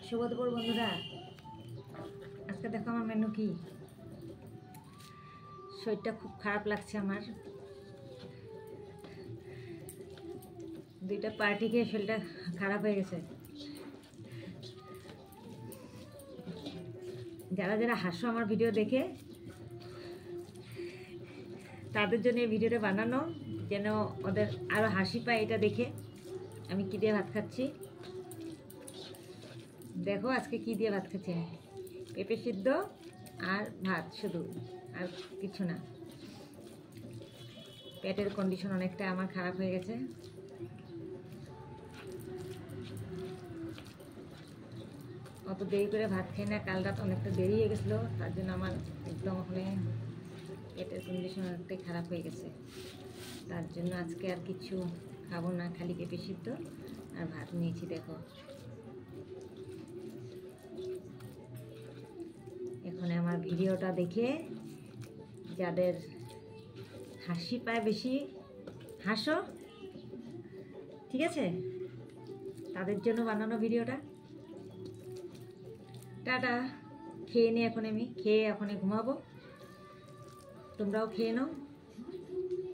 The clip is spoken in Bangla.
শুভ দুপুর বন্ধুরা, আজকে দেখো আমার মেনু কি। শরীরটা খুব খারাপ লাগছে আমার, দুইটা পার্টি খেয়ে শরীরটা খারাপ হয়ে গেছে। যারা যারা হাসো আমার ভিডিও দেখে, তাদের জন্য এই ভিডিওটা বানানো, যেন ওদের আরও হাসি পায় এটা দেখে। আমি কী দিয়ে ভাত খাচ্ছি দেখো, আজকে কি দিয়ে ভাত খাচ্ছি, পেঁপে সিদ্ধ আর ভাত শুধু, আর কিছু না। পেটের কন্ডিশন অনেকটা আমার খারাপ হয়ে গেছে। অত দেরি করে ভাত খাই না, কাল রাত অনেকটা দেরি হয়ে গেছিলো, তার জন্য আমার একদম ওখানে পেটের কন্ডিশন অনেকটাই খারাপ হয়ে গেছে। তার জন্য আজকে আর কিছু খাবো না, খালি পেঁপে সিদ্ধ আর ভাত নিয়েছি। দেখো এখন আমার ভিডিওটা দেখে যাদের হাসি পায় বেশি, হাসো, ঠিক আছে? তাদের জন্য বানানো ভিডিওটা। টাটা। খেয়ে নিই এখন, আমি খেয়ে এখনই ঘুমাবো, তোমরাও খেয়ে নাও।